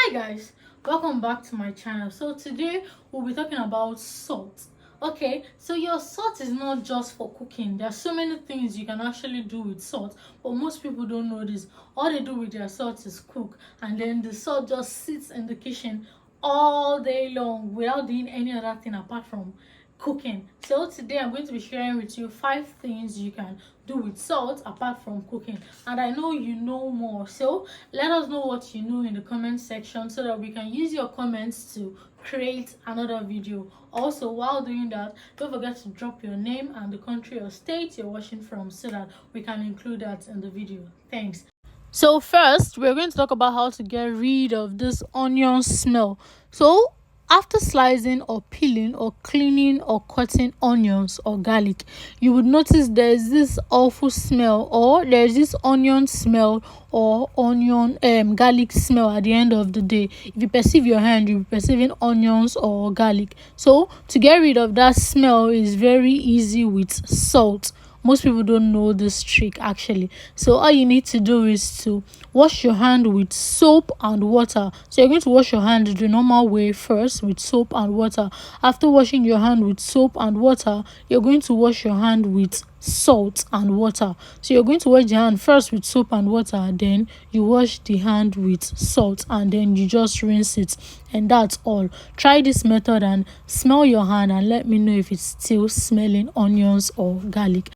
Hi guys, welcome back to my channel. So today we'll be talking about salt. Okay, so your salt is not just for cooking. There are so many things you can actually do with salt, but most people don't know this. All they do with their salt is cook, and then the salt just sits in the kitchen all day long without doing any other thing apart from cooking. So today I'm going to be sharing with you 5 things you can do with salt apart from cooking, and I know you know more, so let us know what you know in the comment section so that we can use your comments to create another video. Also, while doing that, don't forget to drop your name and the country or state you're watching from so that we can include that in the video. Thanks. So first, we're going to talk about how to get rid of this onion smell. So after slicing or peeling or cleaning or cutting onions or garlic, you would notice there's this awful smell, or there's this onion smell or onion garlic smell at the end of the day. If you perceive your hand, you'll be perceiving onions or garlic. So to get rid of that smell is very easy with salt. Most people don't know this trick actually. So all you need to do is to wash your hand with soap and water. So you're going to wash your hand the normal way first with soap and water. After washing your hand with soap and water, you're going to wash your hand with salt and water. So you're going to wash the hand first with soap and water, then you wash the hand with salt, and then you just rinse it, and that's all. Try this method and smell your hand and let me know if it's still smelling onions or garlic.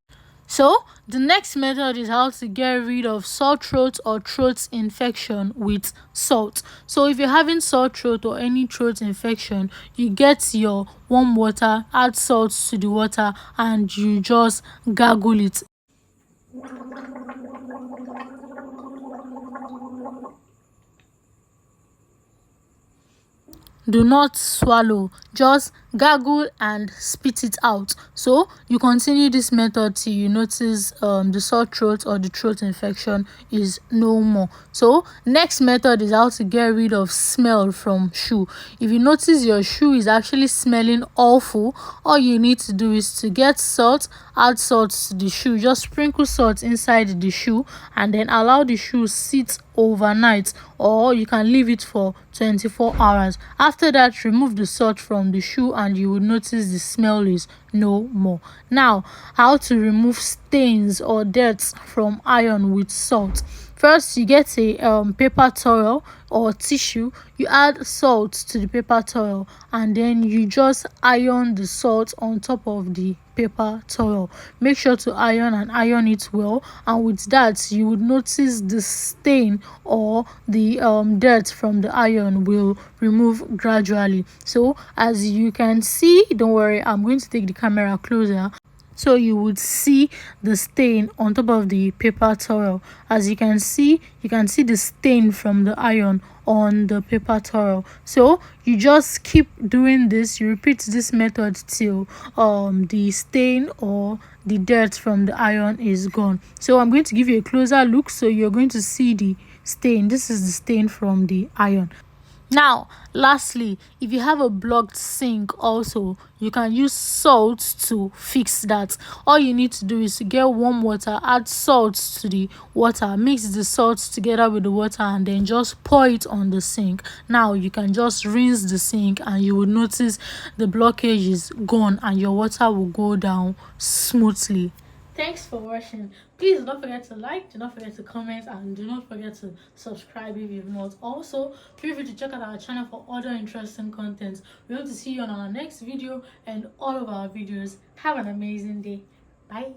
So the next method is how to get rid of sore throat or throat infection with salt. So if you're having sore throat or any throat infection, you get your warm water, add salt to the water, and you just gargle it. Do not swallow, just gargle and spit it out. So you continue this method till you notice the sore throat or the throat infection is no more. So next method is how to get rid of smell from shoe. If you notice your shoe is actually smelling awful, all you need to do is to get salt, add salt to the shoe, just sprinkle salt inside the shoe, and then allow the shoe sit overnight, or you can leave it for 24 hours. After that, remove the salt from the shoe and you will notice the smell is no more. Now, how to remove stains or dirt from iron with salt. First, you get a paper towel or tissue, you add salt to the paper towel, and then you just iron the salt on top of the paper towel. Make sure to iron it well, and with that you would notice the stain or the dirt from the iron will remove gradually. So as you can see, don't worry, I'm going to take the camera closer so you would see the stain on top of the paper towel. As you can see the stain from the iron on the paper towel. So you just keep doing this, you repeat this method till the stain or the dirt from the iron is gone. So I'm going to give you a closer look so you're going to see the stain. This is the stain from the iron. Now, lastly, if you have a blocked sink also, you can use salt to fix that. All you need to do is to get warm water, add salt to the water, mix the salt together with the water, and then just pour it on the sink. Now you can just rinse the sink and you will notice the blockage is gone and your water will go down smoothly. Thanks for watching. Please don't forget to like, do not forget to comment, and do not forget to subscribe if you've not. Also, feel free to check out our channel for other interesting content. We hope to see you on our next video and all of our videos. Have an amazing day. Bye.